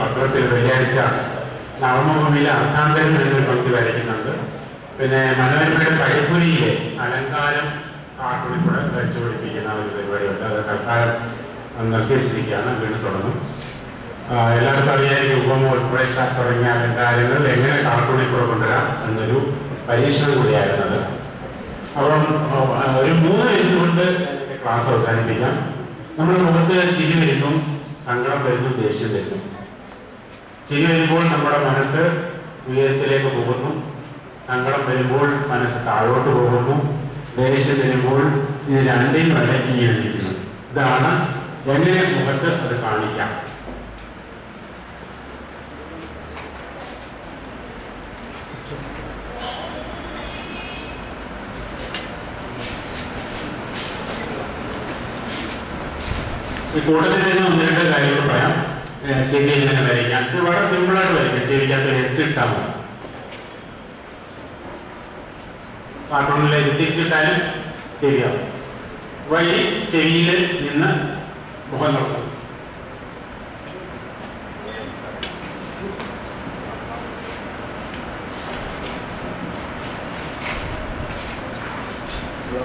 പത്രത്തിൽ വെള്ളിയാഴ്ച നവമഭൂമിയിലെ അർത്ഥാന്തരം എന്നൊരു പങ്ക്തി വരയ്ക്കുന്നുണ്ട്. പിന്നെ മനോരമയുടെ പഴപ്പുരിയിലെ അലങ്കാരം കാർട്ടൂണിൽ കൂടെ കഴിച്ചു പിടിപ്പിക്കുന്ന ഒരു പരിപാടിയുണ്ട്. അത് തൽക്കാലം നിർദ്ദേശിച്ചിരിക്കുകയാണ്, വീണ്ടും തുടങ്ങും. എല്ലാവർക്കും അറിയാമെങ്കിൽ ഉപമ ഉൾപ്പെടെ തുടങ്ങിയ അലങ്കാരങ്ങൾ എങ്ങനെ കാർട്ടൂണിൽ കൂടെ കൊണ്ടുവരാം എന്നൊരു പരീക്ഷണം കൂടിയായിരുന്നത്. അപ്പം ഒരു 3 മിനിറ്റ് കൊണ്ട് ക്ലാസ് അവസാനിപ്പിക്കാം. നമ്മുടെ മുഖത്ത് ചിരി വരുന്നു, സങ്കടം വരുന്നു, ദേഷ്യം വരുന്നു. ചിരി വരുമ്പോൾ നമ്മുടെ മനസ്സ് ഉയരത്തിലേക്ക് പോകുന്നു, സങ്കടം വരുമ്പോൾ മനസ്സ് താഴോട്ട് പോകുന്നു, ദേഷ്യം വരുമ്പോൾ ഇത് രണ്ടിനും ഇടയ്ക്ക് ഇങ്ങനെ നിൽക്കുന്നു. ഇതാണ് എങ്ങനെ മുഖത്ത് അത് കാണിക്കാം. ഈ കൂട്ടത്തിൽ തന്നെ 1-2 കാര്യങ്ങൾ പറയാം. ചെവി എങ്ങനെ വരയ്ക്കാം. ഇത് വളരെ സിമ്പിളായിട്ട് വരയ്ക്കാം. ചെവിക്കകത്ത് എസ് ഇട്ടാൽ മതി. കാർട്ടൂണിലേക്ക് തിരിച്ചിട്ടാലും ശരിയാവും. വഴി ചെവിയിൽ നിന്ന് മുഖം നോക്കും.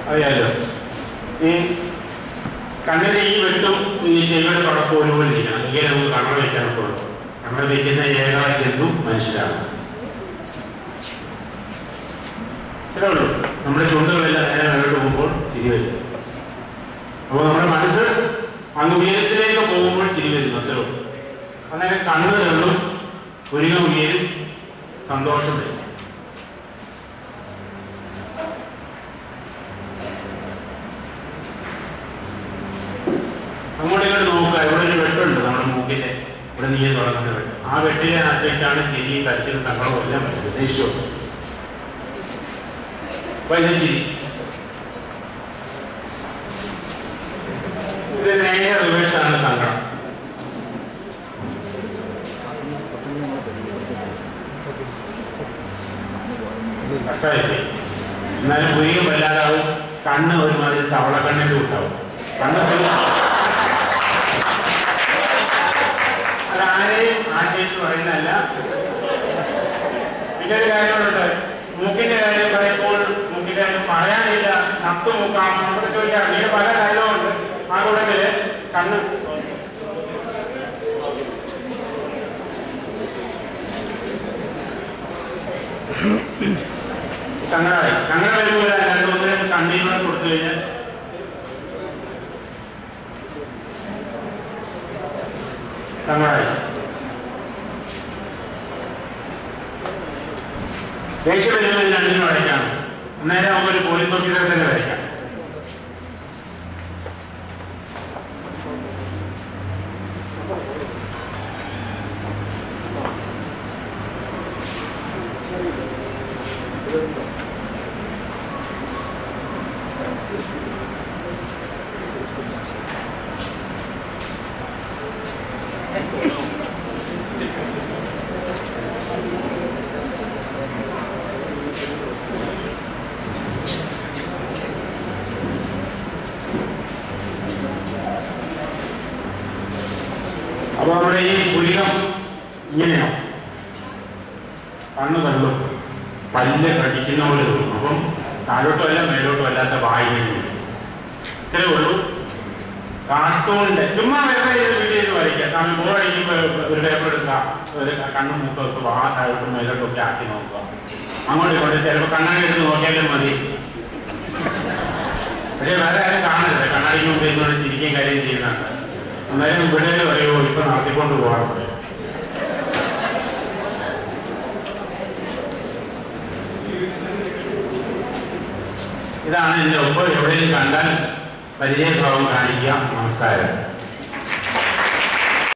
അറിയാലോ, ഈ കണ്ണിന്റെ ഈ വെട്ടും ഈ ചെവിയുടെ തുടക്കം ഒരുപോലെ ഇരിക്കണം. എങ്കിലും നമുക്ക് കണ്ണട വയ്ക്കാനൊക്കെ ഉള്ളൂ. കണ്ണട വയ്ക്കുന്ന ഏക ജന്തു മനുഷ്യരാണ്. ഇത്രേ ഉള്ളൂ. നമ്മുടെ ചുണ്ടുകളെല്ലാം നേരെ മുന്നോട്ട് പോകുമ്പോൾ ചിരി വരും. അപ്പോൾ നമ്മുടെ മനസ്സ് അങ്ങ് ഉയരത്തിലേക്ക് പോകുമ്പോൾ ചിരി വരുന്നു. അത്രേ ഉള്ളൂ. അങ്ങനെ കണ്ണ് രണ്ടും ഒരിക്കലും ഉയരും, സന്തോഷം വരും. അങ്ങോട്ട് ഇങ്ങോട്ട് നോക്കുക. ഇവിടെ ഒരു വെട്ടുണ്ട് നമ്മുടെ മൂക്കിന്റെ ഇവിടെ നീ തുടങ്ങുന്ന വെട്ട്. ആ വെട്ടിനെ ആശ്രയിച്ചാണ് ചിരി, കരച്ചിൽ, സങ്കടം എല്ലാം പറ്റുന്നത്. ദേഷ്യവും അപ്പൊ ഇത് ചിരി. ഇത് നേരെ റിവേഴ്സാണ് സങ്കടം. കട്ടായിപ്പോയി. എന്നാലും പുരികം വല്ലാതാവും. കണ്ണ് ഒരുമാതിരി തവളക്കണ്ണിന്റെ കൂട്ടാവും. കണ്ണൊക്കെ അതാരെയും ആശ്രയിച്ച് പറയുന്നതല്ല. പിന്നെ ഒരു കാര്യങ്ങളുണ്ട്. മൂക്കിന്റെ കാര്യം പറയുമ്പോൾ മൂക്കിന്റെ കാര്യം പറയാനില്ല. നത്ത് മൂക്കാണോ എന്നൊക്കെ ചോദിക്കാം. ഇങ്ങനെ പല കാര്യങ്ങളുണ്ട്. ആ കൂട്ടത്തില് കണ്ണ് സങ്കടമായി. സങ്കടം വരുമ്പോൾ 2-3 കണ്ണീർ കൊടുത്തു കഴിഞ്ഞാൽ സങ്കടമായി. ദേഷ്യം വരുമ്പോൾ ഇത് രണ്ടിനും വരയ്ക്കാം. അന്നേരം നമുക്ക് ഒരു പോലീസ് ഓഫീസറെ തന്നെ വരയ്ക്കാം. അപ്പൊ നമ്മുടെ ഈ പുരികം ഇങ്ങനെയോ കണ്ണ് തള്ളും, പല്ല് കടിക്കുന്ന പോലെ തോന്നും. അപ്പം താഴോട്ടും അല്ല മേലോട്ടും അല്ലാത്ത വായിക്കുന്നു. ഇത്രേ ഉള്ളൂ. കാർട്ടൂണിന്റെ ചുമ്മാ വേറെ വീട്ടിൽ ചെയ്ത് വരയ്ക്കുക. സമയം ബോറടിക്കുമ്പോൾ ഒരു പേപ്പർ എടുക്കുക, ഒരു കണ്ണും മൂക്കൊക്കെ താഴോട്ടും മേലോട്ടും ഒക്കെ ആക്കി നോക്കുക. അങ്ങോട്ട് ഇങ്ങോട്ട് ചിലപ്പോൾ കണ്ണാടി എടുത്ത് നോക്കിയാലും മതി. പക്ഷെ വേറെ ആരും കാണരുത്. കണ്ണാടിക്ക് മുമ്പ് ഇങ്ങോട്ട് ചിരിക്കുകയും കാര്യം ചെയ്യുന്നുണ്ട്. അന്നേരം ഇവിടെ പറയുമോ ഇപ്പൊ നടത്തിക്കൊണ്ട് പോകാറുണ്ട്. ഇതാണ് എൻ്റെ ഒപ്പം. എവിടെയും കണ്ടാൽ പരിചയഭാവം കാണിക്കുക. നമസ്കാരം.